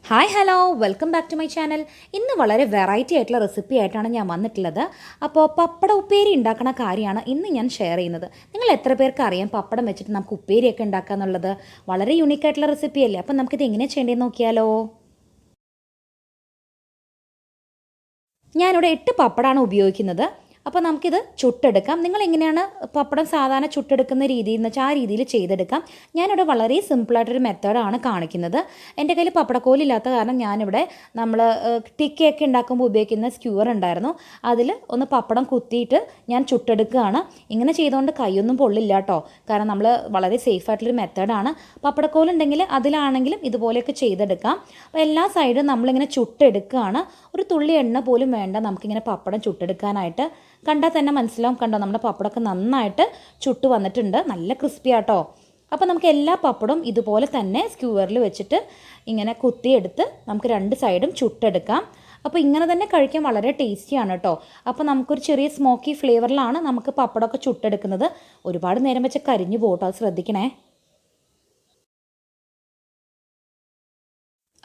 Hi hello welcome back to my channel. ഇന്ന് വളരെ variety ആയിട്ടുള്ള റെസിപ്പി ആയിട്ടാണ് ഞാൻ വന്നിട്ടുള്ളത്. അപ്പോൾ പപ്പട ഉപ്പേരി ഉണ്ടാക്കുന്ന കാര്യമാണ് ഇന്ന് ഞാൻ ഷെയർ ചെയ്യുന്നത്. നിങ്ങൾ എത്ര പേർക്ക് അറിയാം പപ്പടം വെച്ചിട്ട് നമുക്ക് ഉപ്പേരിയൊക്കെ ഉണ്ടാക്കുക എന്നുള്ളത്? വളരെ യൂണിക് ആയിട്ടുള്ള റെസിപ്പി അല്ലേ? അപ്പോൾ നമുക്കിത് എങ്ങനെ ചെയ്യേണ്ടതെന്ന് നോക്കിയാലോ. ഞാനിവിടെ 8 പപ്പടമാണ് ഉപയോഗിക്കുന്നത്. അപ്പോൾ നമുക്കിത് ചുട്ടെടുക്കാം. നിങ്ങൾ എങ്ങനെയാണ് പപ്പടം സാധാരണ ചുട്ടെടുക്കുന്ന രീതിയിൽ എന്ന് വെച്ചാൽ ആ രീതിയിൽ ചെയ്തെടുക്കാം. ഞാനിവിടെ വളരെ സിമ്പിളായിട്ടൊരു മെത്തേഡാണ് കാണിക്കുന്നത്. എൻ്റെ കയ്യിൽ പപ്പടക്കോലില്ലാത്ത കാരണം ഞാനിവിടെ നമ്മൾ ടിക്കയൊക്കെ ഉണ്ടാക്കുമ്പോൾ ഉപയോഗിക്കുന്ന സ്ക്യൂർ ഉണ്ടായിരുന്നു. അതിൽ ഒന്ന് പപ്പടം കുത്തിയിട്ട് ഞാൻ ചുട്ടെടുക്കുകയാണ്. ഇങ്ങനെ ചെയ്തുകൊണ്ട് കൈയൊന്നും പൊള്ളില്ല കേട്ടോ. കാരണം നമ്മൾ വളരെ സേഫ് ആയിട്ടുള്ളൊരു മെത്തേഡാണ്. പപ്പടക്കോലുണ്ടെങ്കിൽ അതിലാണെങ്കിലും ഇതുപോലെയൊക്കെ ചെയ്തെടുക്കാം. അപ്പോൾ എല്ലാ സൈഡും നമ്മളിങ്ങനെ ചുട്ടെടുക്കുകയാണ്. ഒരു തുള്ളി എണ്ണ പോലും വേണ്ട നമുക്കിങ്ങനെ പപ്പടം ചുട്ടെടുക്കാനായിട്ട്. കണ്ടാൽ തന്നെ മനസ്സിലാവും. കണ്ടോ, നമ്മുടെ പപ്പടമൊക്കെ നന്നായിട്ട് ചുട്ട് വന്നിട്ടുണ്ട്. നല്ല ക്രിസ്പി ആട്ടോ. അപ്പോൾ നമുക്ക് എല്ലാ പപ്പടവും ഇതുപോലെ തന്നെ സ്ക്യൂവറിൽ വെച്ചിട്ട് ഇങ്ങനെ കുത്തിയെടുത്ത് നമുക്ക് രണ്ട് സൈഡും ചുട്ടെടുക്കാം. അപ്പോൾ ഇങ്ങനെ തന്നെ കഴിക്കാൻ വളരെ ടേസ്റ്റിയാണ് കേട്ടോ. അപ്പോൾ നമുക്കൊരു ചെറിയ സ്മോക്കി ഫ്ലേവറിലാണ് നമുക്ക് പപ്പടമൊക്കെ ചുട്ടെടുക്കുന്നത്. ഒരുപാട് നേരം വെച്ച് കരിഞ്ഞു പോകട്ടോ, അത് ശ്രദ്ധിക്കണേ.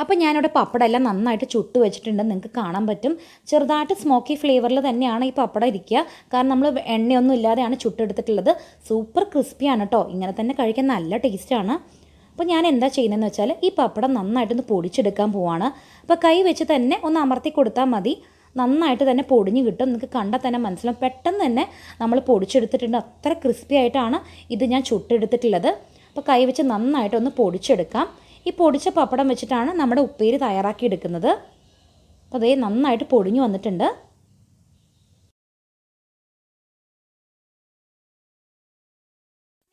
അപ്പോൾ ഞാനിവിടെ പപ്പടം എല്ലാം നന്നായിട്ട് ചുട്ട് വെച്ചിട്ടുണ്ടെന്ന് നിങ്ങൾക്ക് കാണാൻ പറ്റും. ചെറുതായിട്ട് സ്മോക്കി ഫ്ലേവറിൽ തന്നെയാണ് ഈ പപ്പടം ഇരിക്കുക. കാരണം നമ്മൾ എണ്ണയൊന്നും ഇല്ലാതെയാണ് ചുട്ടെടുത്തിട്ടുള്ളത്. സൂപ്പർ ക്രിസ്പിയാണ് കേട്ടോ. ഇങ്ങനെ തന്നെ കഴിക്കാൻ നല്ല ടേസ്റ്റാണ്. അപ്പോൾ ഞാൻ എന്താ ചെയ്യുന്നതെന്ന് വെച്ചാൽ ഈ പപ്പടം നന്നായിട്ടൊന്ന് പൊടിച്ചെടുക്കാൻ പോവാണ്. അപ്പോൾ കൈ വെച്ച് തന്നെ ഒന്ന് അമർത്തി കൊടുത്താൽ മതി. നന്നായിട്ട് തന്നെ പൊടിഞ്ഞ് കിട്ടും. നിങ്ങൾക്ക് കണ്ടാൽ തന്നെ മനസ്സിലാവും. പെട്ടെന്ന് തന്നെ നമ്മൾ പൊടിച്ചെടുത്തിട്ടുണ്ട്. അത്ര ക്രിസ്പി ആയിട്ടാണ് ഇത് ഞാൻ ചുട്ടെടുത്തിട്ടുള്ളത്. അപ്പോൾ കൈ വെച്ച് നന്നായിട്ടൊന്ന് പൊടിച്ചെടുക്കാം. ഈ പൊടിച്ച പപ്പടം വെച്ചിട്ടാണ് നമ്മുടെ ഉപ്പേരി തയ്യാറാക്കി എടുക്കുന്നത്. അപ്പോൾ അതേ നന്നായിട്ട് പൊടിഞ്ഞു വന്നിട്ടുണ്ട്.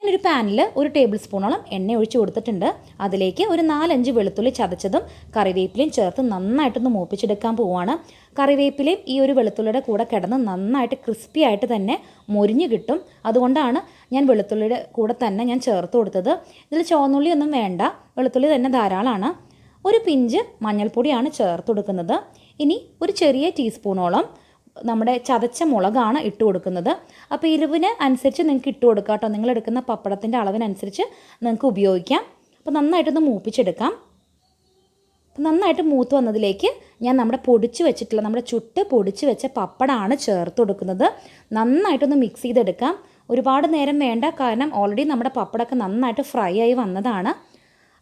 ഞാനൊരു പാനിൽ 1 ടേബിൾ സ്പൂണോളം എണ്ണ ഒഴിച്ച് കൊടുത്തിട്ടുണ്ട്. അതിലേക്ക് ഒരു 4-5 വെളുത്തുള്ളി ചതച്ചതും കറിവേപ്പിലയും ചേർത്ത് നന്നായിട്ടൊന്ന് മൂപ്പിച്ചെടുക്കാൻ പോവുകയാണ്. കറിവേപ്പിലയും ഈ ഒരു വെളുത്തുള്ളിയുടെ കൂടെ കിടന്ന് നന്നായിട്ട് ക്രിസ്പി ആയിട്ട് തന്നെ മൊരിഞ്ഞ് കിട്ടും. അതുകൊണ്ടാണ് ഞാൻ വെളുത്തുള്ളിയുടെ കൂടെ തന്നെ ഞാൻ ചേർത്ത് കൊടുത്തത്. ഇതിൽ ചുവന്നുള്ളി ഒന്നും വേണ്ട, വെളുത്തുള്ളി തന്നെ ധാരാളമാണ്. ഒരു പിഞ്ച് മഞ്ഞൾപ്പൊടിയാണ് ചേർത്ത് കൊടുക്കുന്നത്. ഇനി ഒരു ചെറിയ ടീസ്പൂണോളം നമ്മുടെ ചതച്ച മുളകാണ് ഇട്ട് കൊടുക്കുന്നത്. അപ്പോൾ എരിവിന് അനുസരിച്ച് നിങ്ങൾക്ക് ഇട്ട് കൊടുക്കാം കേട്ടോ. നിങ്ങളെടുക്കുന്ന പപ്പടത്തിൻ്റെ അളവിനനുസരിച്ച് നിങ്ങൾക്ക് ഉപയോഗിക്കാം. അപ്പോൾ നന്നായിട്ടൊന്ന് മൂപ്പിച്ചെടുക്കാം. നന്നായിട്ട് മൂത്ത് വന്നതിലേക്ക് ഞാൻ നമ്മുടെ ചുട്ട് പൊടിച്ച് വെച്ച പപ്പടമാണ് ചേർത്ത് കൊടുക്കുന്നത്. നന്നായിട്ടൊന്ന് മിക്സ് ചെയ്തെടുക്കാം. ഒരുപാട് നേരം വേണ്ട, കാരണം ഓൾറെഡി നമ്മുടെ പപ്പടമൊക്കെ നന്നായിട്ട് ഫ്രൈ ആയി വന്നതാണ്.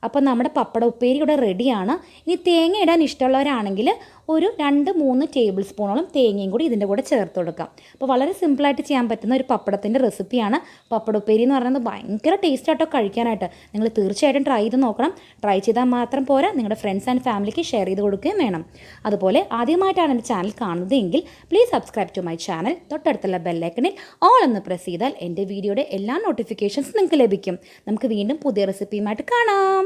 അപ്പോൾ നമ്മുടെ പപ്പട ഉപ്പേരി ഇവിടെ റെഡിയാണ്. ഇനി തേങ്ങ ഇടാൻ ഇഷ്ടമുള്ളവരാണെങ്കിൽ ഒരു 2-3 ടേബിൾ സ്പൂണോളം തേങ്ങയും കൂടി ഇതിൻ്റെ കൂടെ ചേർത്ത് കൊടുക്കാം. അപ്പോൾ വളരെ സിമ്പിളായിട്ട് ചെയ്യാൻ പറ്റുന്ന ഒരു പപ്പടത്തിൻ്റെ റെസിപ്പിയാണ്. പപ്പട ഉപ്പേരി എന്ന് പറയുന്നത് ഭയങ്കര ടേസ്റ്റ് ആയിട്ടോ കഴിക്കാനായിട്ട്. നിങ്ങൾ തീർച്ചയായിട്ടും ട്രൈ ചെയ്ത് നോക്കണം. ട്രൈ ചെയ്താൽ മാത്രം പോരാ, നിങ്ങളുടെ ഫ്രണ്ട്സ് ആൻഡ് ഫാമിലിക്ക് ഷെയർ ചെയ്ത് കൊടുക്കുകയും വേണം. അതുപോലെ ആദ്യമായിട്ടാണ് എൻ്റെ ചാനൽ കാണുന്നതെങ്കിൽ please subscribe to my channel. തൊട്ടടുത്തുള്ള ബെല്ലൈക്കണിൽ ഓൾ എന്ന് പ്രസ് ചെയ്താൽ എൻ്റെ വീഡിയോയുടെ എല്ലാ നോട്ടിഫിക്കേഷൻസ് നിങ്ങൾക്ക് ലഭിക്കും. നമുക്ക് വീണ്ടും പുതിയ റെസിപ്പിയുമായിട്ട് കാണാം.